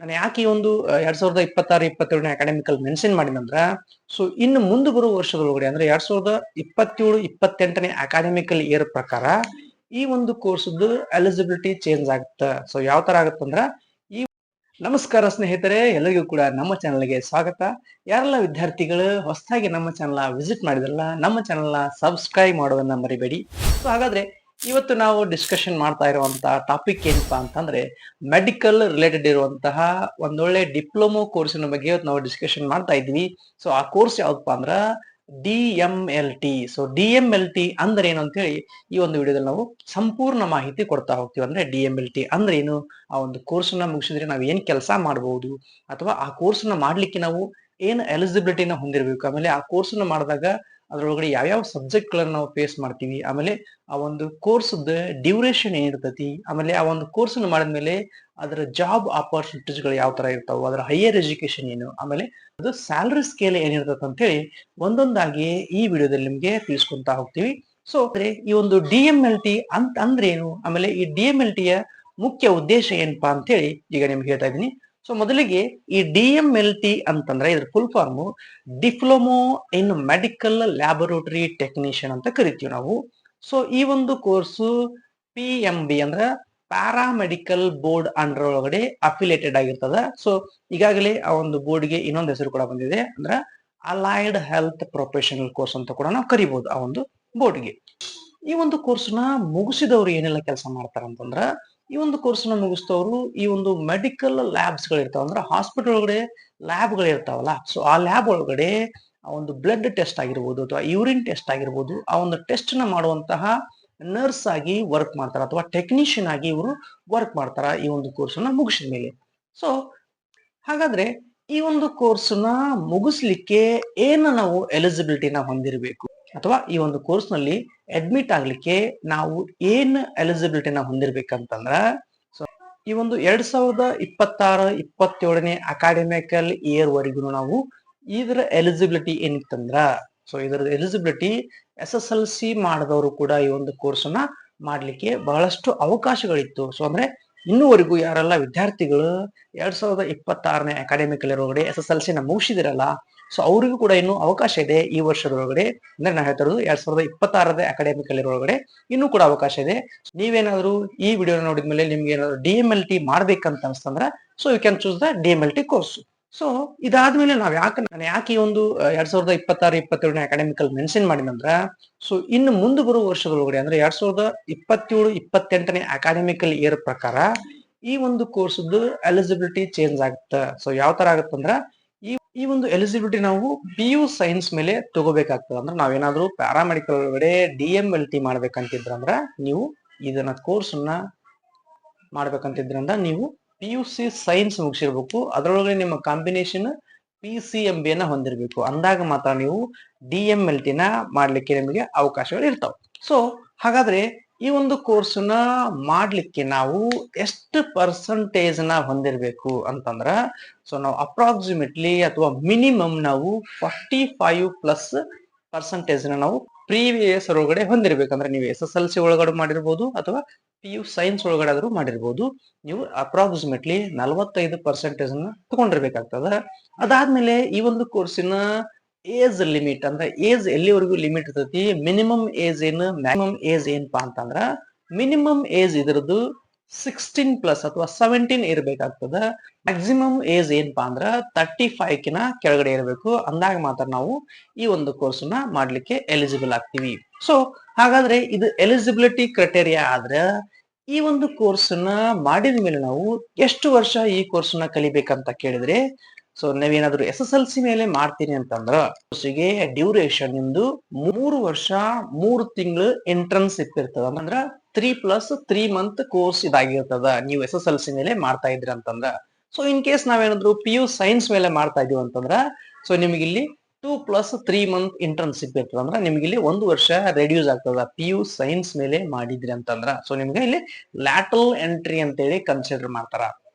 ನಾನು ಯಾಕೆ ಈ ಒಂದು 2026-27 ಅಕಾಡೆಮಿಕಲ್ ಮೆನ್ಷನ್ ಮಾಡಿದಂದ್ರ ಇನ್ನು ಮುಂದೆ ಬರುವ ವರ್ಷದೊಳಗಡೆ ಅಂದ್ರೆ 2027-28 ಅಕಾಡೆಮಿಕಲ್ ಇಯರ್ ಪ್ರಕಾರ ಈ ಒಂದು ಕೋರ್ಸ್ ಎಲಿಜಿಬಿಲಿಟಿ ಚೇಂಜ್ ಆಗುತ್ತೆ. ಯಾವ ತರ ಆಗುತ್ತಂದ್ರ ಈ ನಮಸ್ಕಾರ ಸ್ನೇಹಿತರೆ, ಎಲ್ಲರಿಗೂ ಕೂಡ ನಮ್ಮ ಚಾನಲ್ಗೆ ಸ್ವಾಗತ. ಯಾರೆಲ್ಲ ವಿದ್ಯಾರ್ಥಿಗಳು ಹೊಸದಾಗಿ ನಮ್ಮ ಚಾನಲ್ ವಿಸಿಟ್ ಮಾಡಿದ್ರಲ್ಲ, ನಮ್ಮ ಚಾನಲ್ ಸಬ್ಸ್ಕ್ರೈಬ್ ಮಾಡೋದನ್ನ ಮರಿಬೇಡಿ. ಹಾಗಾದ್ರೆ ಇವತ್ತು ನಾವು ಡಿಸ್ಕಷನ್ ಮಾಡ್ತಾ ಇರುವಂತಹ ಟಾಪಿಕ್ ಏನಪ್ಪಾ ಅಂತಂದ್ರೆ ಮೆಡಿಕಲ್ ರಿಲೇಟೆಡ್ ಇರುವಂತಹ ಒಂದೊಳ್ಳೆ ಡಿಪ್ಲೊಮೊ ಕೋರ್ಸಿನ ಬಗ್ಗೆ ಇವತ್ತು ನಾವು ಡಿಸ್ಕಷನ್ ಮಾಡ್ತಾ ಇದ್ವಿ. ಆ ಕೋರ್ಸ್ ಯಾವ್ದಪ್ಪ ಅಂದ್ರ DMLT. DMLT ಅಂದ್ರೆ ಏನು ಅಂತ ಹೇಳಿ ಈ ಒಂದು ವಿಡಿಯೋದಲ್ಲಿ ನಾವು ಸಂಪೂರ್ಣ ಮಾಹಿತಿ ಕೊಡ್ತಾ ಹೋಗ್ತೀವಿ. ಅಂದ್ರೆ DMLT ಅಂದ್ರೆ ಏನು, ಆ ಒಂದು ಕೋರ್ಸ್ ನ ಮುಗಿಸಿದ್ರೆ ನಾವು ಏನ್ ಕೆಲಸ ಮಾಡಬಹುದು, ಅಥವಾ ಆ ಕೋರ್ಸ್ ನ ಮಾಡ್ಲಿಕ್ಕೆ ನಾವು ಏನ್ ಎಲಿಜಿಬಿಲಿಟಿನ ಹೊಂದಿರಬೇಕು, ಆಮೇಲೆ ಆ ಕೋರ್ಸ್ ನ ಮಾಡಿದಾಗ ಅದ್ರೊಳಗಡೆ ಯಾವ್ಯಾವ ಸಬ್ಜೆಕ್ಟ್ ಗಳನ್ನ ನಾವು ಫೇಸ್ ಮಾಡ್ತೀವಿ, ಆಮೇಲೆ ಆ ಒಂದು ಕೋರ್ಸ್ ಡ್ಯೂರೇಷನ್ ಏನಿರ್ತತಿ, ಆಮೇಲೆ ಆ ಒಂದು ಕೋರ್ಸ್ ಮಾಡಿದ್ಮೇಲೆ ಅದರ ಜಾಬ್ ಆಪರ್ಚುನಿಟೀಸ್ ಗಳು ಯಾವ ತರ ಇರ್ತಾವ, ಅದರ ಹೈಯರ್ ಎಜುಕೇಶನ್ ಏನು, ಆಮೇಲೆ ಅದು ಸ್ಯಾಲರಿ ಸ್ಕೇಲ್ ಏನಿರ್ತದೆ ಅಂತ ಹೇಳಿ ಒಂದೊಂದಾಗಿ ಈ ವಿಡಿಯೋದಲ್ಲಿ ನಿಮ್ಗೆ ತಿಳಿಸ್ಕೊಂತ ಹೋಗ್ತೀವಿ. ಈ ಒಂದು DMLT ಅಂದ್ರೆ ಏನು, ಆಮೇಲೆ ಈ DMLT ಯ ಮುಖ್ಯ ಉದ್ದೇಶ ಏನಪ್ಪಾ ಅಂತ ಹೇಳಿ ಈಗ ನಿಮ್ಗೆ ಹೇಳ್ತಾ ಇದ್ದೀನಿ. ಮೊದಲಿಗೆ ಈ DMLT ಅಂತಂದ್ರೆ ಇದ್ರ full form diploma in medical laboratory technician ಅಂತ ಕರಿತೀವಿ ನಾವು. ಈ ಒಂದು ಕೋರ್ಸು PMB ಅಂದ್ರ ಪ್ಯಾರಾಮೆಡಿಕಲ್ ಬೋರ್ಡ್ ಅಂಡರ್ ಒಳಗಡೆ ಅಫಿಲಿಯೇಟೆಡ್ ಆಗಿರ್ತದ. ಈಗಾಗಲೇ ಆ ಒಂದು ಬೋರ್ಡ್ಗೆ ಇನ್ನೊಂದು ಹೆಸರು ಕೂಡ ಬಂದಿದೆ, ಅಂದ್ರ ಅಲೈಡ್ ಹೆಲ್ತ್ ಪ್ರೊಫೆಷನಲ್ ಕೋರ್ಸ್ ಅಂತ ಕೂಡ ನಾವು ಕರಿಬಹುದು ಆ ಒಂದು ಬೋರ್ಡ್ಗೆ. ಈ ಒಂದು ಕೋರ್ಸ್ನ ಮುಗಿಸಿದವರು ಏನೆಲ್ಲ ಕೆಲಸ ಮಾಡ್ತಾರ ಅಂತಂದ್ರ, ಈ ಒಂದು ಕೋರ್ಸ್ನ ಮುಗಿಸಿದವರು ಈ ಒಂದು ಮೆಡಿಕಲ್ ಲ್ಯಾಬ್ಸ್ ಗಳು ಇರ್ತಾವ, ಅಂದ್ರೆ ಹಾಸ್ಪಿಟಲ್ ಒಳಗಡೆ ಲ್ಯಾಬ್ ಗಳು ಇರ್ತಾವಲ್ಲ, ಆ ಲ್ಯಾಬ್ ಒಳಗಡೆ ಆ ಒಂದು ಬ್ಲಡ್ ಟೆಸ್ಟ್ ಆಗಿರ್ಬೋದು ಅಥವಾ ಯೂರಿನ್ ಟೆಸ್ಟ್ ಆಗಿರ್ಬೋದು, ಆ ಒಂದು ಟೆಸ್ಟ್ ನ ಮಾಡುವಂತಹ ನರ್ಸ್ ಆಗಿ ವರ್ಕ್ ಮಾಡ್ತಾರ ಅಥವಾ ಟೆಕ್ನಿಷಿಯನ್ ಆಗಿ ಇವರು ವರ್ಕ್ ಮಾಡ್ತಾರ ಈ ಒಂದು ಕೋರ್ಸ್ ನ ಮುಗಿಸಿದ ಮೇಲೆ. ಹಾಗಾದ್ರೆ ಈ ಒಂದು ಕೋರ್ಸ್ ನ ಮುಗಿಸ್ಲಿಕ್ಕೆ ಏನು ನಾವು ಎಲಿಜಿಬಿಲಿಟಿನ ಹೊಂದಿರಬೇಕು, ಅಥವಾ ಈ ಒಂದು ಕೋರ್ಸ್ ನಲ್ಲಿ ಅಡ್ಮಿಟ್ ಆಗ್ಲಿಕ್ಕೆ ನಾವು ಏನ್ ಎಲಿಜಿಬಿಲಿಟಿನ ಹೊಂದಿರ್ಬೇಕಂತಂದ್ರ, ಈ ಒಂದು 2026-27 ಅಕಾಡೆಮಿಕಲ್ ಇಯರ್ ವರೆಗೂ ನಾವು ಇದರ ಎಲಿಜಿಬಿಲಿಟಿ ಏನಿತ್ತಂದ್ರ, ಇದರ ಎಲಿಜಿಬಿಲಿಟಿ SSLC ಮಾಡಿದವರು ಕೂಡ ಈ ಒಂದು ಕೋರ್ಸ್ ನ ಮಾಡ್ಲಿಕ್ಕೆ ಬಹಳಷ್ಟು ಅವಕಾಶಗಳಿತ್ತು. ಅಂದ್ರೆ ಇನ್ನೂವರೆಗೂ ಯಾರೆಲ್ಲ ವಿದ್ಯಾರ್ಥಿಗಳು 2026 ಅಕಾಡೆಮಿಕಲ್ ಇಯರ್ ಒಳಗಡೆ SSLC ನ ಮುಗಿಸಿದಿರಲ್ಲ, ಅವ್ರಿಗೂ ಕೂಡ ಇನ್ನು ಅವಕಾಶ ಇದೆ ಈ ವರ್ಷದೊಳಗಡೆ. ಅಂದ್ರೆ ನಾ ಹೇಳ್ತಾ ಇರೋದು 2026 ಅಕಾಡೆಮಿಕಲ್ ಇಯರ್ ಒಳಗಡೆ ಇನ್ನೂ ಕೂಡ ಅವಕಾಶ ಇದೆ. ನೀವೇನಾದ್ರೂ ಈ ವಿಡಿಯೋ ನೋಡಿದ್ಮೇಲೆ ನಿಮ್ಗೆ ಏನಾದ್ರು DMLT ಮಾಡ್ಬೇಕಂತ ಅನ್ಸ್ತಂದ್ರ you can choose the DMLT course. ಇದಾದ್ಮೇಲೆ ನಾನು ಯಾಕೆ ಈ ಒಂದು 2026-27 ಅಕಾಡೆಮಿಕಲ್ ಮೆನ್ಷನ್ ಮಾಡಿದಂದ್ರ, ಇನ್ನು ಮುಂದೆ ಬರುವ ವರ್ಷದೊಳಗಡೆ ಅಂದ್ರೆ 2027-28 ಅಕಾಡೆಮಿಕಲ್ ಇಯರ್ ಪ್ರಕಾರ ಈ ಒಂದು ಕೋರ್ಸ್ ಎಲಿಜಿಬಿಲಿಟಿ ಚೇಂಜ್ ಆಗುತ್ತೆ. ಯಾವ ತರ ಆಗುತ್ತಂದ್ರ, ಈ ಒಂದು ಎಲಿಜಿಬಿಲಿಟಿ ನಾವು PU ಸೈನ್ಸ್ ಮೇಲೆ ತಗೋಬೇಕಾಗ್ತದೆ. ಅಂದ್ರೆ ನಾವೇನಾದ್ರೂ ಪ್ಯಾರಾಮೆಡಿಕಲ್ ಒಳಗಡೆ DMLT ಮಾಡ್ಬೇಕಂತಿದ್ರಂದ್ರ ನೀವು ಇದನ್ನ ಕೋರ್ಸ್ ಮಾಡ್ಬೇಕಂತಿದ್ರಂದ್ರ ನೀವು PUC ಸೈನ್ಸ್ ಮುಗಿಸಿರ್ಬೇಕು, ಅದರೊಳಗೆ ನಿಮ್ಮ ಕಾಂಬಿನೇಷನ್ PCMB ನ ಹೊಂದಿರಬೇಕು. ಅಂದಾಗ ಮಾತ್ರ ನೀವು DMLT ನ ಮಾಡ್ಲಿಕ್ಕೆ ನಿಮಗೆ ಅವಕಾಶಗಳು ಇರ್ತಾವ. ಹಾಗಾದ್ರೆ ಈ ಒಂದು ಕೋರ್ಸ್ ನ ಮಾಡ್ಲಿಕ್ಕೆ ನಾವು ಎಷ್ಟು ಪರ್ಸೆಂಟೇಜ್ ನ ಹೊಂದಿರಬೇಕು ಅಂತಂದ್ರ, ನಾವು ಅಪ್ರಾಕ್ಸಿಮೇಟ್ಲಿ ಅಥವಾ ಮಿನಿಮಮ್ ನಾವು 45+% ನಾವು ಪ್ರೀವಿಯಸ್ ಒಳಗಡೆ ಹೊಂದಿರ್ಬೇಕಂದ್ರೆ ನೀವು SSLC ಒಳಗಡೆ ಮಾಡಿರ್ಬೋದು ಅಥವಾ PU ಸೈನ್ಸ್ ಒಳಗಡೆ ಆದ್ರೂ ಮಾಡಿರ್ಬೋದು. ನೀವು ಅಪ್ರಾಕ್ಸಿಮೇಟ್ಲಿ 45% ತಗೊಂಡಿರ್ಬೇಕಾಗ್ತದ. ಅದಾದ್ಮೇಲೆ ಈ ಒಂದು ಕೋರ್ಸಿನ ಏಜ್ ಲಿಮಿಟ್ ಅಂದ್ರೆ ಏಜ್ ಎಲ್ಲಿವರೆಗೂ ಲಿಮಿಟ್ ಇರ್ತೈತಿ, ಮಿನಿಮಮ್ ಏಜ್ ಏನು ಮ್ಯಾಕ್ಸಿಮಮ್ ಏಜ್ ಏನಪ್ಪಾ ಅಂತಂದ್ರ, ಮಿನಿಮಮ್ ಏಜ್ ಇದ್ರದ್ದು 16+ ಅಥವಾ 17 ಇರ್ಬೇಕಾಗ್ತದ. ಮ್ಯಾಕ್ಸಿಮಮ್ ಏಜ್ ಏನಪ್ಪಾ ಅಂದ್ರ 35 ಕಿನ ಕೆಳಗಡೆ ಇರಬೇಕು. ಅಂದಾಗ ಮಾತ್ರ ನಾವು ಈ ಒಂದು ಕೋರ್ಸ್ ನ ಮಾಡ್ಲಿಕ್ಕೆ ಎಲಿಜಿಬಲ್ ಆಗ್ತೀವಿ. ಹಾಗಾದ್ರೆ ಇದು ಎಲಿಜಿಬಿಲಿಟಿ ಕ್ರೈಟೇರಿಯಾ ಆದ್ರೆ ಈ ಒಂದು ಕೋರ್ಸ್ ನ ಮಾಡಿದ ಮೇಲೆ ನಾವು ಎಷ್ಟು ವರ್ಷ ಈ ಕೋರ್ಸ್ ನ ಕಲಿಬೇಕಂತ ಕೇಳಿದ್ರೆ, ನಾವೇನಾದ್ರೂ SSLC ಮೇಲೆ ಮಾಡ್ತೀನಿ ಅಂತಂದ್ರ ಕೋರ್ಸಿಗೆ ಡ್ಯೂರೇಷನ್ ನಿಮ್ದು 3 ವರ್ಷ 3 ತಿಂಗಳು ಇಂಟರ್ನ್ಶಿಪ್ ಇರ್ತದ. ಅಂದ್ರ 3+3 ಮಂತ್ ಕೋರ್ಸ್ ಇದಾಗಿರ್ತದ ನೀವು SSLC ಮೇಲೆ ಮಾಡ್ತಾ ಇದ್ರಿ ಅಂತಂದ್ರ. ಇನ್ ಕೇಸ್ ನಾವೇನಾದ್ರು PU ಸೈನ್ಸ್ ಮೇಲೆ ಮಾಡ್ತಾ ಇದೀವಿ ಅಂತಂದ್ರ ನಿಮಗೆ ಇಲ್ಲಿ 2+3 ಮಂತ್ ಇಂಟರ್ನ್ಶಿಪ್ ಇರ್ತದ. ಅಂದ್ರೆ ನಿಮ್ಗೆ ಇಲ್ಲಿ 1 ವರ್ಷ ರೆಡ್ಯೂಸ್ ಆಗ್ತದ PU ಸೈನ್ಸ್ ಮೇಲೆ ಮಾಡಿದ್ರಿ ಅಂತಂದ್ರ. ನಿಮ್ಗೆ ಇಲ್ಲಿ ಲ್ಯಾಟರಲ್ ಎಂಟ್ರಿ ಅಂತ ಹೇಳಿ ಕನ್ಸಿಡರ್ ಮಾಡ್ತಾರ.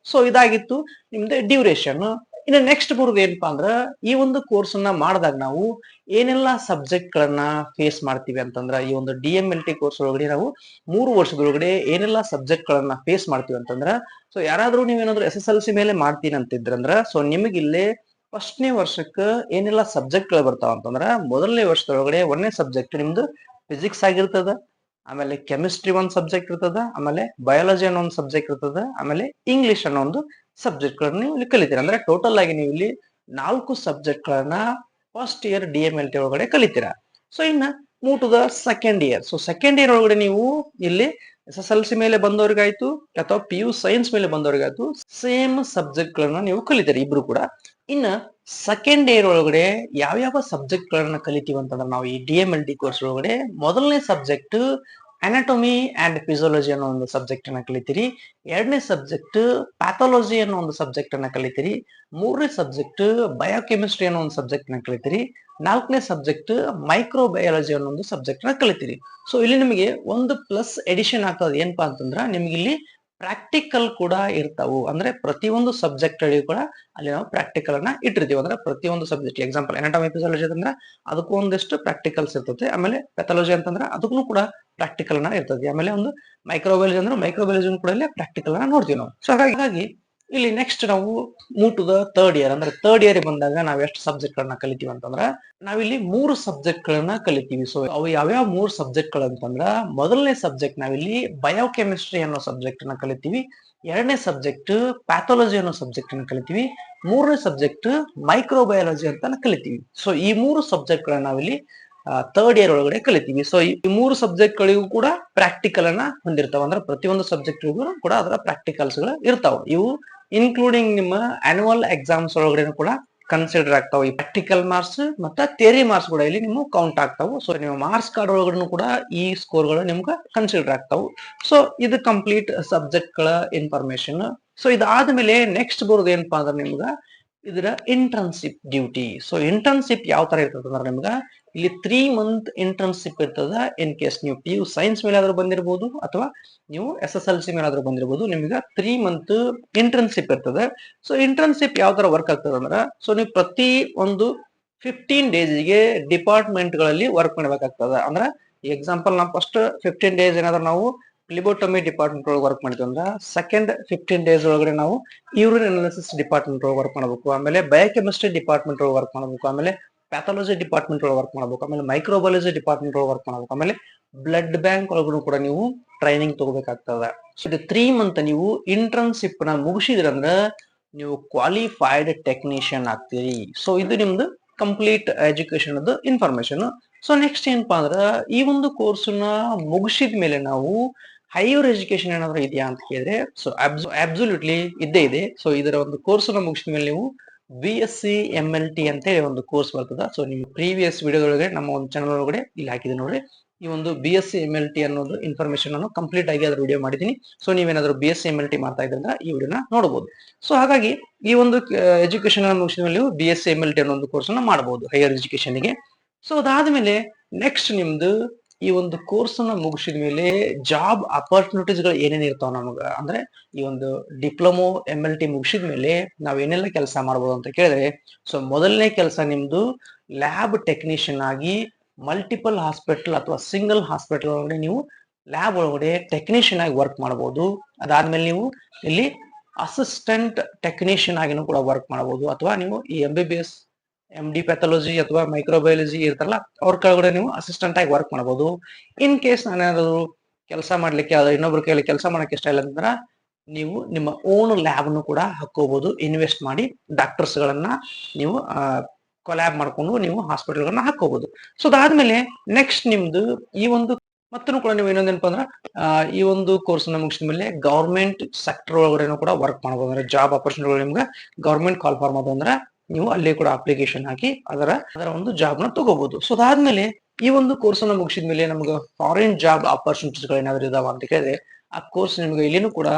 ಇದಾಗಿತ್ತು ನಿಮ್ದು ಡ್ಯೂರೇಷನ್. ಇನ್ನು ನೆಕ್ಸ್ಟ್ ಬರುದು ಏನಪ್ಪಾ ಅಂದ್ರ ಈ ಒಂದು ಕೋರ್ಸ್ ಅನ್ನ ಮಾಡಿದಾಗ ನಾವು ಏನೆಲ್ಲಾ ಸಬ್ಜೆಕ್ಟ್ ಗಳನ್ನ ಫೇಸ್ ಮಾಡ್ತೀವಿ ಅಂತಂದ್ರ ಈ ಒಂದು DMLT ಕೋರ್ಸ್ ಒಳಗಡೆ ನಾವು 3 ವರ್ಷದೊಳಗಡೆ ಏನೆಲ್ಲಾ ಸಬ್ಜೆಕ್ಟ್ ಗಳನ್ನ ಫೇಸ್ ಮಾಡ್ತೀವಿ ಅಂತಂದ್ರ ಸೊ ಯಾರಾದ್ರೂ ನೀವೇನಾದ್ರೂ SSLC ಮೇಲೆ ಮಾಡ್ತೀನಿ ಅಂತಿದ್ರಂದ್ರ ಸೊ ನಿಮಗೆ ಇಲ್ಲಿ ಫಸ್ಟ್ನೇ ವರ್ಷಕ್ಕೆ ಏನೆಲ್ಲಾ ಸಬ್ಜೆಕ್ಟ್ ಗಳು ಬರ್ತಾವ ಅಂತಂದ್ರ ಮೊದಲನೇ ವರ್ಷದೊಳಗಡೆ 1ನೇ ಸಬ್ಜೆಕ್ಟ್ ನಿಮ್ದು ಫಿಸಿಕ್ಸ್ ಆಗಿರ್ತದ, ಆಮೇಲೆ ಕೆಮಿಸ್ಟ್ರಿ ಒಂದ್ ಸಬ್ಜೆಕ್ಟ್ ಇರ್ತದ, ಆಮೇಲೆ ಬಯಾಲಜಿ ಅನ್ನೋ ಒಂದು ಸಬ್ಜೆಕ್ಟ್ ಇರ್ತದ, ಆಮೇಲೆ ಇಂಗ್ಲಿಷ್ ಅನ್ನೋ ಒಂದು ಸಬ್ಜೆಕ್ಟ್ ಗಳನ್ನ ನೀವು ಇಲ್ಲಿ ಕಲಿತೀರಾ. ಅಂದ್ರೆ ಟೋಟಲ್ ಆಗಿ ನೀವು ಇಲ್ಲಿ 4 ಸಬ್ಜೆಕ್ಟ್ ಗಳನ್ನ ಫಸ್ಟ್ ಇಯರ್ DMLT ಒಳಗಡೆ ಕಲಿತೀರಾ. ಸೊ ಇನ್ನ move to the second year. So second year ಒಳಗಡೆ ನೀವು ಇಲ್ಲಿ SSLC ಮೇಲೆ ಬಂದವ್ರಿಗಾಯ್ತು ಅಥವಾ PU ಸೈನ್ಸ್ ಮೇಲೆ ಬಂದವ್ರಿಗಾಯ್ತು ಸೇಮ್ ಸಬ್ಜೆಕ್ಟ್ ಗಳನ್ನ ನೀವು ಕಲಿತೀರಿ ಇಬ್ರು ಕೂಡ. ಇನ್ನ ಸೆಕೆಂಡ್ ಇಯರ್ ಒಳಗಡೆ ಯಾವ ಸಬ್ಜೆಕ್ಟ್ ಗಳನ್ನ ಕಲಿತೀವಿ ಅಂತಂದ್ರೆ ನಾವು ಈ DMLT ಕೋರ್ಸ್ ಒಳಗಡೆ ಮೊದಲನೇ ಸಬ್ಜೆಕ್ಟ್ ಅನಾಟೊಮಿ ಅಂಡ್ ಫಿಸಿಯಾಲಜಿ ಅನ್ನೋ ಒಂದು ಸಬ್ಜೆಕ್ಟ್ ಅನ್ನ ಕಲಿತೀರಿ, 2ನೇ ಸಬ್ಜೆಕ್ಟ್ ಪ್ಯಾಥಾಲಜಿ ಅನ್ನೋ ಒಂದು ಸಬ್ಜೆಕ್ಟ್ ಅನ್ನ ಕಲಿತೀರಿ, 3ನೇ ಸಬ್ಜೆಕ್ಟ್ ಬಯೋಕೆಮಿಸ್ಟ್ರಿ ಅನ್ನೋ ಒಂದು ಸಬ್ಜೆಕ್ಟ್ ನ ಕಲಿತೀರಿ, 4ನೇ ಸಬ್ಜೆಕ್ಟ್ ಮೈಕ್ರೋ ಬಯಾಲಜಿ ಅನ್ನೋ ಒಂದು ಸಬ್ಜೆಕ್ಟ್ ನ ಕಲಿತೀರಿ. ಸೊ ಇಲ್ಲಿ ನಿಮಗೆ ಒಂದು ಪ್ಲಸ್ ಎಡಿಷನ್ ಆಗ್ತದೆ ಏನಪ್ಪಾ ಅಂತಂದ್ರ ನಿಮ್ಗೆ ಇಲ್ಲಿ ಪ್ರಾಕ್ಟಿಕಲ್ ಕೂಡ ಇರ್ತಾವು. ಅಂದ್ರೆ ಪ್ರತಿಯೊಂದು ಸಬ್ಜೆಕ್ಟ್ ಅಲ್ಲಿ ಕೂಡ ಅಲ್ಲಿ ನಾವು ಪ್ರಾಕ್ಟಿಕಲ್ ಅನ್ನ ಇಟ್ಟಿರ್ತೀವಿ. ಅಂದ್ರೆ ಪ್ರತಿಯೊಂದು ಸಬ್ಜೆಕ್ಟ್ ಎಕ್ಸಾಂಪಲ್ ಅನಾಟಮಿ ಫಿಸಿಯಾಲಜಿ ಅಂತಂದ್ರೆ ಅದಕ್ಕೂ ಒಂದಿಷ್ಟು ಪ್ರಾಕ್ಟಿಕಲ್ಸ್ ಇರ್ತದೆ, ಆಮೇಲೆ ಪ್ಯಾಥಾಲಜಿ ಅಂತಂದ್ರೆ ಅದಕ್ಕೂ ಕೂಡ ಪ್ರಾಕ್ಟಿಕಲ್ ಅನ್ನ ಇರ್ತದೆ, ಆಮೇಲೆ ಒಂದು ಮೈಕ್ರೋಬಯಾಲಜಿ ಅಂದ್ರೆ ಮೈಕ್ರೋಬಯಾಲಜಿ ಕೂಡ ಇಲ್ಲಿ ಪ್ರಾಕ್ಟಿಕಲ್ ಅನ್ನ ನೋಡ್ತೀವಿ ನಾವು. ಸೊ ಹಾಗಾಗಿ ಇಲ್ಲಿ ನೆಕ್ಸ್ಟ್ ನಾವು move to the third year. ಅಂದ್ರೆ ಥರ್ಡ್ ಇಯರ್ ಬಂದಾಗ ನಾವ್ ಎಷ್ಟು ಸಬ್ಜೆಕ್ಟ್ ಗಳನ್ನ ಕಲಿತೀವಿ ಅಂತಂದ್ರ ನಾವಿಲ್ಲಿ 3 ಸಬ್ಜೆಕ್ಟ್ ಗಳನ್ನ ಕಲಿತೀವಿ. ಸೊ ಅವು ಯಾವ್ಯಾವ 3 ಸಬ್ಜೆಕ್ಟ್ ಗಳು ಅಂತಂದ್ರ ಮೊದಲನೇ ಸಬ್ಜೆಕ್ಟ್ ನಾವಿಲ್ಲಿ ಬಯೋಕೆಮಿಸ್ಟ್ರಿ ಅನ್ನೋ ಸಬ್ಜೆಕ್ಟ್ ನ ಕಲಿತೀವಿ, 2ನೇ ಸಬ್ಜೆಕ್ಟ್ ಪ್ಯಾಥಾಲಜಿ ಅನ್ನೋ ಸಬ್ಜೆಕ್ಟ್ ಅನ್ನ ಕಲಿತೀವಿ, 3ನೇ ಸಬ್ಜೆಕ್ಟ್ ಮೈಕ್ರೋಬಯಾಲಜಿ ಅಂತ ಕಲಿತೀವಿ. ಸೊ ಈ 3 ಸಬ್ಜೆಕ್ಟ್ ಗಳನ್ನ ನಾವಿಲ್ಲಿ ಥರ್ಡ್ ಇಯರ್ ಒಳಗಡೆ ಕಲಿತೀವಿ. ಸೊ ಈ 3 ಸಬ್ಜೆಕ್ಟ್ ಗಳಿಗೂ ಕೂಡ ಪ್ರಾಕ್ಟಿಕಲ್ ಅನ್ನ ಹೊಂದಿರ್ತಾವ. ಅಂದ್ರೆ ಪ್ರತಿಯೊಂದು ಸಬ್ಜೆಕ್ಟ್ ಕೂಡ ಅದರ ಪ್ರಾಕ್ಟಿಕಲ್ಸ್ ಗಳು ಇರ್ತಾವ. ಇವು ಇನ್ಕ್ಲೂಡಿಂಗ್ ನಿಮ್ಮ ಆನ್ಯುವಲ್ ಎಕ್ಸಾಮ್ಸ್ ಒಳಗಡೆ ಕೂಡ ಕನ್ಸಿಡರ್ ಆಗ್ತಾವ. ಈ ಪ್ರಾಕ್ಟಿಕಲ್ ಮಾರ್ಕ್ಸ್ ಮತ್ತೆ ಥಿಯರಿ ಮಾರ್ಕ್ಸ್ ಕೂಡ ಇಲ್ಲಿ ನಿಮ್ಗೆ ಕೌಂಟ್ ಆಗ್ತಾವು. ಸೊ ನಿಮ್ಮ ಮಾರ್ಕ್ಸ್ ಕಾರ್ಡ್ ಒಳಗಡೆ ಕೂಡ ಈ ಸ್ಕೋರ್ ಗಳು ನಿಮ್ಗೆ ಕನ್ಸಿಡರ್ ಆಗ್ತಾವು. ಸೊ ಇದು ಕಂಪ್ಲೀಟ್ ಸಬ್ಜೆಕ್ಟ್ ಗಳ ಇನ್ಫಾರ್ಮೇಶನ್. ಸೊ ಇದಾದ್ಮೇಲೆ ನೆಕ್ಸ್ಟ್ ಬರೋದು ಏನಪ್ಪಾ ಅಂದ್ರೆ ನಿಮ್ಗ ಇದರ ಇಂಟರ್ನ್ಶಿಪ್ ಡ್ಯೂಟಿ. ಸೊ ಇಂಟರ್ನ್ಶಿಪ್ ಯಾವ ತರ ಇರ್ತದೆ ಅಂದ್ರೆ ನಿಮ್ಗ ಇಲ್ಲಿ 3 ಮಂತ್ ಇಂಟರ್ನ್ಶಿಪ್ ಇರ್ತದ. ಇನ್ ಕೇಸ್ ನೀವು PU ಸೈನ್ಸ್ ಮೇಲೆ ಆದ್ರೂ ಬಂದಿರಬಹುದು ಅಥವಾ ನೀವು SSLC ಮೇಲೆ ಆದ್ರೂ ಬಂದಿರಬಹುದು, ನಿಮ್ಗ 3 ಮಂತ್ ಇಂಟರ್ನ್ಶಿಪ್ ಇರ್ತದೆ. ಸೊ ಇಂಟರ್ನ್ಶಿಪ್ ಯಾವ ತರ ವರ್ಕ್ ಆಗ್ತದೆ ಅಂದ್ರ ಸೊ ನೀವು ಪ್ರತಿ ಒಂದು 15 ಡೇಸ್ಗೆ ಡಿಪಾರ್ಟ್ಮೆಂಟ್ ಗಳಲ್ಲಿ ವರ್ಕ್ ಮಾಡ್ಬೇಕಾಗ್ತದ. ಅಂದ್ರ ಎಕ್ಸಾಂಪಲ್ ನಾವು ಫಸ್ಟ್ 15 ಡೇಸ್ ಏನಾದ್ರೂ ನಾವು ಫ್ಲಿಬೋಟಮಿ ಡಿಪಾರ್ಟ್ಮೆಂಟ್ ಒಳಗೆ ವರ್ಕ್ ಮಾಡಿದ್ವಿ ಅಂದ್ರೆ ಸೆಕೆಂಡ್ 15 ಡೇಸ್ ಒಳಗಡೆ ನಾವು ಯೂರಿನ್ ಅನಾಲಿಸಿಸ್ ಡಿಪಾರ್ಟ್ಮೆಂಟ್ ಒಳಗೆ ವರ್ಕ್ ಮಾಡಬೇಕು, ಆಮೇಲೆ ಬಯೋಕೆಮಿಸ್ಟ್ರಿ ಡಿಪಾರ್ಟ್ಮೆಂಟ್ ಒಳಗೆ ವರ್ಕ್ ಮಾಡಬೇಕು, ಆಮೇಲೆ ಪ್ಯಾಥಾಲಜಿ ಡಿಪಾರ್ಟ್ಮೆಂಟ್ ಒಳಗೆ ವರ್ಕ್ ಮಾಡಬೇಕು, ಆಮೇಲೆ ಮೈಕ್ರೋಬಯಾಲಜಿ ಡಿಪಾರ್ಟ್ಮೆಂಟ್ ಒಳಗೆ ವರ್ಕ್ ಮಾಡಬೇಕು, ಆಮೇಲೆ ಬ್ಲಡ್ ಬ್ಯಾಂಕ್ ಒಳಗೂ ಕೂಡ ನೀವು ಟ್ರೈನಿಂಗ್ ತಗೋಬೇಕಾಗ್ತದ. ಸೊ ಇದು 3 ಮಂತ್ ನೀವು ಇಂಟರ್ನ್ಶಿಪ್ ನ ಮುಗಿಸಿದ್ರಂದ್ರ ನೀವು ಕ್ವಾಲಿಫೈಡ್ ಟೆಕ್ನಿಷಿಯನ್ ಆಗ್ತೀರಿ. ಸೊ ಇದು ನಿಮ್ದು ಕಂಪ್ಲೀಟ್ ಎಜುಕೇಶನ್ ಅದು ಇನ್ಫಾರ್ಮೇಶನ್. ಸೊ ನೆಕ್ಸ್ಟ್ ಏನಪ್ಪಾ ಅಂದ್ರ ಈ ಒಂದು ಕೋರ್ಸ್ ನ ಮುಗಿಸಿದ ಮೇಲೆ ನಾವು ಹೈಯರ್ ಎಜುಕೇಶನ್ ಏನಾದ್ರು ಇದೆಯಾ ಅಂತ ಕೇಳಿದ್ರೆ ಸೊ ಅಬ್ಸಲ್ಯೂಟ್ಲಿ ಇದ್ದೇ ಇದೆ. ಸೊ ಇದರ ಒಂದು ಕೋರ್ಸ್ ನ ಮುಗಿಸಿದ ಮೇಲೆ ನೀವು BSc MLT ಅಂತ ಹೇಳಿ ಒಂದು ಕೋರ್ಸ್ ಬರ್ತದ. ಸೊ ನಿಮ್ ಪ್ರೀವಿಯಸ್ ವಿಡಿಯೋದೊಳಗೆ ನಮ್ಮ ಒಂದು ಚಾನಲ್ ಒಳಗಡೆ ಇಲ್ಲಿ ಹಾಕಿದೆ ನೋಡ್ರಿ. ಈ ಒಂದು BSc MLT ಅನ್ನೋದು ಇನ್ಫಾರ್ಮೇಶನ್ ಅನ್ನು ಕಂಪ್ಲೀಟ್ ಆಗಿ ಅದ್ರ ವಿಡಿಯೋ ಮಾಡಿದೀನಿ. ಸೊ ನೀವೇನಾದ್ರೂ BSc MLT ಮಾಡ್ತಾ ಇದ್ರಿಂದ ಈ ವಿಡಿಯೋನ ನೋಡಬಹುದು. ಸೊ ಹಾಗಾಗಿ ಈ ಒಂದು ಎಜುಕೇಶನ್ ಮುಗಿಸಿದ ಮೇಲೆ ನೀವು BSc MLT ಅನ್ನೋ ಒಂದು ಕೋರ್ಸ್ ಅನ್ನ ಮಾಡಬಹುದು ಹೈಯರ್ ಎಜುಕೇಶನ್ ಗೆ. ಸೊ ಅದಾದ್ಮೇಲೆ ನೆಕ್ಸ್ಟ್ ನಿಮ್ದು ಈ ಒಂದು ಕೋರ್ಸ್ ಅನ್ನ ಮುಗಿಸಿದ ಮೇಲೆ ಜಾಬ್ ಅಪರ್ಚುನಿಟೀಸ್ ಗಳು ಏನೇನ್ ಇರ್ತಾವ ನಮಗ ಅಂದ್ರೆ ಈ ಒಂದು ಡಿಪ್ಲೊಮೊ MLT ಮುಗಿಸಿದ ಮೇಲೆ ನಾವ್ ಏನೆಲ್ಲ ಕೆಲಸ ಮಾಡ್ಬೋದು ಅಂತ ಕೇಳಿದ್ರೆ ಸೊ ಮೊದಲನೇ ಕೆಲಸ ನಿಮ್ದು ಲ್ಯಾಬ್ ಟೆಕ್ನಿಷಿಯನ್ ಆಗಿ ಮಲ್ಟಿಪಲ್ ಹಾಸ್ಪಿಟಲ್ ಅಥವಾ ಸಿಂಗಲ್ ಹಾಸ್ಪಿಟಲ್ ಒಳಗಡೆ ನೀವು ಲ್ಯಾಬ್ ಒಳಗಡೆ ಟೆಕ್ನಿಷಿಯನ್ ಆಗಿ ವರ್ಕ್ ಮಾಡಬಹುದು. ಅದಾದ್ಮೇಲೆ ನೀವು ಇಲ್ಲಿ ಅಸಿಸ್ಟೆಂಟ್ ಟೆಕ್ನಿಷಿಯನ್ ಆಗಿನೂ ಕೂಡ ವರ್ಕ್ ಮಾಡಬಹುದು, ಅಥವಾ ನೀವು ಈ MBBS MD ಪ್ಯಾಥಾಲಜಿ ಅಥವಾ ಮೈಕ್ರೋಬಯಾಲಜಿ ಇರ್ತಾರಲ್ಲ ಅವ್ರ ಕೆಳಗಡೆ ನೀವು ಅಸಿಸ್ಟೆಂಟ್ ಆಗಿ ವರ್ಕ್ ಮಾಡಬಹುದು. ಇನ್ ಕೇಸ್ ನಾನೇನಾದ್ರು ಕೆಲಸ ಮಾಡ್ಲಿಕ್ಕೆ ಇನ್ನೊಬ್ರ ಕೈಯಲ್ಲಿ ಕೆಲಸ ಮಾಡಕ್ಕೆ ಇಷ್ಟ ಇಲ್ಲ ಅಂತಂದ್ರ ನೀವು ನಿಮ್ಮ ಓನ್ ಲ್ಯಾಬ್ ಅನ್ನು ಕೂಡ ಹಾಕೋಬಹುದು. ಇನ್ವೆಸ್ಟ್ ಮಾಡಿ ಡಾಕ್ಟರ್ಸ್ ಗಳನ್ನ ನೀವು ಕೊಲ್ಯಾಬ್ ಮಾಡ್ಕೊಂಡು ನೀವು ಹಾಸ್ಪಿಟಲ್ ಗಳನ್ನ ಹಾಕೋಬಹುದು. ಸೊ ಅದಾದ್ಮೇಲೆ ನೆಕ್ಸ್ಟ್ ನಿಮ್ದು ಈ ಒಂದು ಮತ್ತೂ ಕೂಡ ನೀವು ಇನ್ನೊಂದೇನಪ್ಪ ಅಂದ್ರ ಈ ಒಂದು ಕೋರ್ಸ್ ನ ಮುಗಿಸಿದ ಮೇಲೆ ಗವರ್ಮೆಂಟ್ ಸೆಕ್ಟರ್ ಒಳಗಡೆ ಕೂಡ ವರ್ಕ್ ಮಾಡಬಹುದು. ಅಂದ್ರೆ ಜಾಬ್ ಆಪರ್ಚುನಿಟಿ ನಿಮ್ಗೆ ಗವರ್ಮೆಂಟ್ ಕಾಲ್ ಫಾರ್ ಮಾಡೋದು ಅಂದ್ರೆ ನೀವು ಅಲ್ಲಿ ಕೂಡ ಅಪ್ಲಿಕೇಶನ್ ಹಾಕಿ ಅದರ ಒಂದು ಜಾಬ್ ನ ತಗೋಬಹುದು. ಸೊ ಅದಾದ್ಮೇಲೆ ಈ ಒಂದು ಕೋರ್ಸ್ ಅನ್ನ ಮುಗಿಸಿದ ಮೇಲೆ ನಮ್ಗೆ ಫಾರಿನ್ ಜಾಬ್ ಆಪರ್ಚುನಿಟೀಸ್ ಗಳು ಏನಾದ್ರು ಇದಾವ ಅಂತ ಕೇಳಿದ್ರೆ ಆ ಕೋರ್ಸ್ ನಿಮ್ಗೆ ಇಲ್ಲಿನೂ ಕೂಡ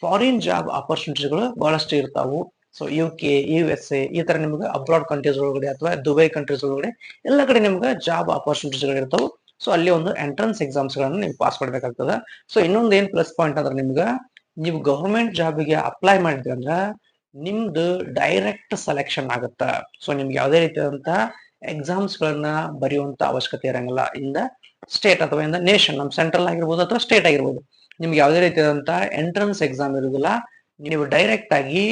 ಫಾರಿನ್ ಜಾಬ್ ಆಪರ್ಚುನಿಟೀಸ್ ಗಳು ಬಹಳಷ್ಟು ಇರ್ತಾವು. ಸೊ UK USA ಈ ತರ ನಿಮ್ಗೆ ಅಬ್ರಾಡ್ ಕಂಟ್ರೀಸ್ ಒಳಗಡೆ ಅಥವಾ ದುಬೈ ಕಂಟ್ರೀಸ್ ಒಳಗಡೆ ಎಲ್ಲ ಕಡೆ ನಿಮ್ಗೆ ಜಾಬ್ ಆಪರ್ಚುನಿಟೀಸ್ ಗಳು ಇರ್ತಾವು. ಸೊ ಅಲ್ಲಿ ಒಂದು ಎಂಟ್ರೆನ್ಸ್ ಎಕ್ಸಾಮ್ಸ್ ಗಳನ್ನ ನೀವು ಪಾಸ್ ಮಾಡ್ಬೇಕಾಗ್ತದ. ಸೊ ಇನ್ನೊಂದು ಏನ್ ಪ್ಲಸ್ ಪಾಯಿಂಟ್ ಅಂದ್ರೆ ನಿಮ್ಗೆ ನೀವು ಗವರ್ಮೆಂಟ್ ಜಾಬ್ಗೆ ಅಪ್ಲೈ ಮಾಡಿದ್ರಿ ಅಂದ್ರ ನಿಮ್ದು ಡೈರೆಕ್ಟ್ ಸೆಲೆಕ್ಷನ್ ಆಗುತ್ತ. ಸೊ ನಿಮ್ಗೆ ಯಾವುದೇ ರೀತಿಯಾದಂತ ಎಕ್ಸಾಮ್ಸ್ ಗಳನ್ನ ಬರೆಯುವಂತ ಅವಶ್ಯಕತೆ ಇರಂಗಿಲ್ಲ. ಇಂದ ಸ್ಟೇಟ್ ಅಥವಾ ಇಂದ ನೇಷನ್, ನಮ್ ಸೆಂಟ್ರಲ್ ಆಗಿರ್ಬೋದು ಅಥವಾ ಸ್ಟೇಟ್ ಆಗಿರ್ಬೋದು, ನಿಮ್ಗೆ ಯಾವುದೇ ರೀತಿಯಾದಂತ ಎಂಟ್ರೆನ್ಸ್ ಎಕ್ಸಾಮ್ ಇರುವುದಿಲ್ಲ. ನೀವು ಡೈರೆಕ್ಟ್ ಆಗಿ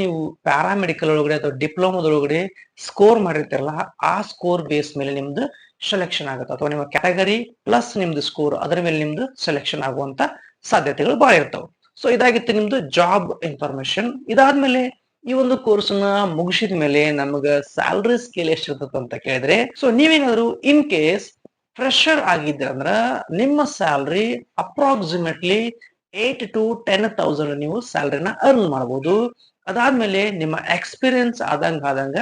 ನೀವು ಪ್ಯಾರಾಮೆಡಿಕಲ್ ಒಳಗಡೆ ಅಥವಾ ಡಿಪ್ಲೊಮಾದೊಳಗಡೆ ಸ್ಕೋರ್ ಮಾಡಿರ್ತೀರಲ್ಲ, ಆ ಸ್ಕೋರ್ ಬೇಸ್ ಮೇಲೆ ನಿಮ್ದು ಸೆಲೆಕ್ಷನ್ ಆಗುತ್ತೆ. ಅಥವಾ ನಿಮ್ಮ ಕ್ಯಾಟಗರಿ ಪ್ಲಸ್ ನಿಮ್ದು ಸ್ಕೋರ್, ಅದರ ಮೇಲೆ ನಿಮ್ದು ಸೆಲೆಕ್ಷನ್ ಆಗುವಂತ ಸಾಧ್ಯತೆಗಳು ಬಹಳ ಇರ್ತಾವೆ. ಸೊ ಇದಾಗಿತ್ತು ನಿಮ್ದು ಜಾಬ್ ಇನ್ಫಾರ್ಮೇಶನ್. ಇದಾದ್ಮೇಲೆ ಈ ಒಂದು ಕೋರ್ಸ್ ನ ಮುಗಿಸಿದ ಮೇಲೆ ನಮಗ ಸ್ಯಾಲರಿ ಸ್ಕೇಲ್ ಎಷ್ಟಿರ್ತದ ಅಂತ ಕೇಳಿದ್ರೆ, ಸೊ ನೀವೇನಾದ್ರು ಇನ್ ಕೇಸ್ ಫ್ರೆಶರ್ ಆಗಿದ್ರೆ ಅಂದ್ರ ನಿಮ್ಮ ಸ್ಯಾಲರಿ ಅಪ್ರಾಕ್ಸಿಮೇಟ್ಲಿ 8 to 10,000 ನೀವು ಸ್ಯಾಲರಿನ ಅರ್ನ್ ಮಾಡಬಹುದು. ಅದಾದ್ಮೇಲೆ ನಿಮ್ಮ ಎಕ್ಸ್ಪೀರಿಯನ್ಸ್ ಆದಂಗ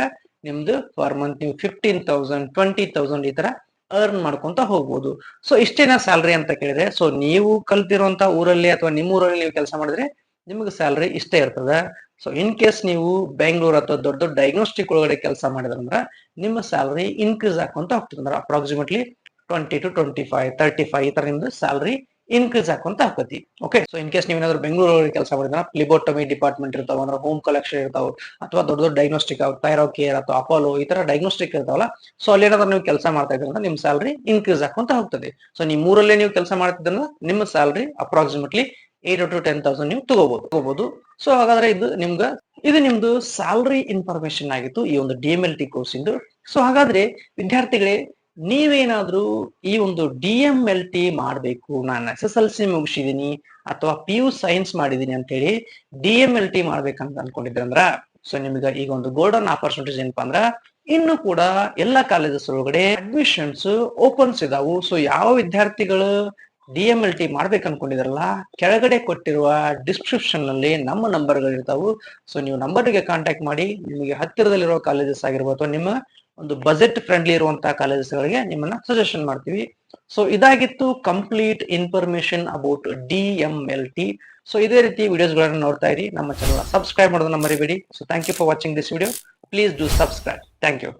ನಿಮ್ದು ಪರ್ ಮಂತ್ ನೀವು 15,000 20,000 ಈ ತರ ಅರ್ನ್ ಮಾಡ್ಕೊಂತ ಹೋಗ್ಬೋದು. ಸೊ ಇಷ್ಟೇನ ಸ್ಯಾಲರಿ ಅಂತ ಕೇಳಿದ್ರೆ, ಸೊ ನೀವು ಕಲ್ತಿರುವಂತ ಊರಲ್ಲಿ ಅಥವಾ ನಿಮ್ಮ ಊರಲ್ಲಿ ನೀವು ಕೆಲಸ ಮಾಡಿದ್ರೆ ನಿಮ್ಗೆ ಸ್ಯಾಲರಿ ಇಷ್ಟೇ ಇರ್ತದ. ಸೊ ಇನ್ ಕೇಸ್ ನೀವು ಬೆಂಗಳೂರು ಅಥವಾ ದೊಡ್ಡ ದೊಡ್ಡ ಡಯಾಗ್ನೋಸ್ಟಿಕ್ ಒಳಗಡೆ ಕೆಲಸ ಮಾಡಿದ್ರಂದ್ರ ನಿಮ್ಮ ಸ್ಯಾಲರಿ ಇನ್ಕ್ರೀಸ್ ಆಕೊಂತ ಹೋಗ್ತದೆ. ಅಂದ್ರೆ ಅಪ್ರಾಕ್ಸಿಮೇಟ್ಲಿ 20 to 25 35 ಈ ತರ ನಿಮ್ದು ಸ್ಯಾಲರಿ ಇನ್ಕ್ರೀಸ್ ಆಕೊಂತ ಆಗ್ತತಿ. ಓಕೆ, ಸೊ ಇನ್ ಕೇಸ್ ನೀವೇನಾದ್ರು ಬೆಂಗಳೂರಲ್ಲಿ ಕೆಲಸ ಮಾಡಿದ್ರೆ ಫ್ಲಿಬೋಟಮಿ ಡಿಪಾರ್ಟ್ಮೆಂಟ್ ಇರ್ತಾವ, ಅಂದ್ರೆ ಹೋಮ್ ಕಲೆಕ್ಷನ್ ಇರ್ತಾವ, ಅಥವಾ ದೊಡ್ಡ ದೊಡ್ಡ ಡಯಾಗ್ನೋಸ್ಟಿಕ್ ಥೈರೋ ಕೇರ್ ಅಥವಾ ಅಪೋಲೋ ಈ ತರ ಡಯಾಗ್ನೋಸ್ಟಿಕ್ ಇರ್ತಾವಲ್ಲ, ಸೊ ಅಲ್ಲಿ ಏನಾದ್ರು ನೀವು ಕೆಲಸ ಮಾಡ್ತಾ ಇದ್ರಂದ್ರೆ ನಿಮ್ ಸ್ಯಾಲರಿ ಇನ್ಕ್ರೀಸ್ ಆಕೊಂತ ಹೋಗ್ತದೆ. ಸೊ ನೀವು ಮೂರಲ್ಲೇ ನೀವು ಕೆಲಸ ಮಾಡ್ತಿದ್ರೆ ನಿಮ್ಮ ಸ್ಯಾಲರಿ ಅಪ್ರಾಕ್ಸಿಮೇಟ್ಲಿ 8 to 10,000 ನೀವು ತಗೋಬಹುದು. ಸೊ ಹಾಗಾದ್ರೆ ಇದು ನಿಮ್ದು ಸ್ಯಾಲರಿ ಇನ್ಫಾರ್ಮೇಶನ್ ಆಗಿತ್ತು ಈ ಒಂದು DMLT ಕೋರ್ಸ್ ಇಂದು. ಸೊ ಹಾಗಾದ್ರೆ ವಿದ್ಯಾರ್ಥಿಗಳೇ, ನೀವೇನಾದ್ರೂ ಈ ಒಂದು DMLT ಮಾಡ್ಬೇಕು, ನಾನು SSLC ಮುಗಿಸಿದೀನಿ ಅಥವಾ PU ಸೈನ್ಸ್ ಮಾಡಿದೀನಿ ಅಂತ ಹೇಳಿ DMLT ಮಾಡ್ಬೇಕಂತ ಅನ್ಕೊಂಡಿದ್ರಂದ್ರ, ಸೊ ನಿಮ್ಗೆ ಈಗ ಒಂದು ಗೋಲ್ಡನ್ ಆಪರ್ಚುನಿಟೀಸ್ ಏನಪ್ಪಾ ಅಂದ್ರ, ಇನ್ನು ಕೂಡ ಎಲ್ಲಾ ಕಾಲೇಜಸ್ ಒಳಗಡೆ ಅಡ್ಮಿಷನ್ಸ್ ಓಪನ್ಸ್ ಇದಾವು. ಸೊ ಯಾವ ವಿದ್ಯಾರ್ಥಿಗಳು DMLT ಮಾಡ್ಬೇಕು ಅನ್ಕೊಂಡಿದ್ರಲ್ಲ, ಕೆಳಗಡೆ ಕೊಟ್ಟಿರುವ ಡಿಸ್ಕ್ರಿಪ್ಷನ್ ನಲ್ಲಿ ನಮ್ಮ ನಂಬರ್ಗಳು ಇರ್ತಾವು. ಸೊ ನೀವು ನಂಬರ್ಗೆ ಕಾಂಟ್ಯಾಕ್ಟ್ ಮಾಡಿ ನಿಮಗೆ ಹತ್ತಿರದಲ್ಲಿರುವ ಕಾಲೇಜಸ್ ಆಗಿರ್ಬೋದು ಅಥವಾ ನಿಮ್ಮ ಒಂದು ಬಜೆಟ್ ಫ್ರೆಂಡ್ಲಿ ಇರುವಂತಹ ಕಾಲೇಜಸ್ ಗಳಿಗೆ ನಿಮ್ಮನ್ನ ಸಜೆಷನ್ ಮಾಡ್ತೀವಿ. ಸೊ ಇದಾಗಿತ್ತು complete information about DMLT. So ಇದೇ ರೀತಿ ವಿಡಿಯೋಸ್ ಗಳನ್ನ ನೋಡ್ತಾ ಇರಿ. ನಮ್ಮ ಚಾನಲ್ ಸಬ್ಸ್ಕ್ರೈಬ್ ಮಾಡೋದನ್ನ ಮರಿಬೇಡಿ. So thank you for watching this video. Please do subscribe. Thank you.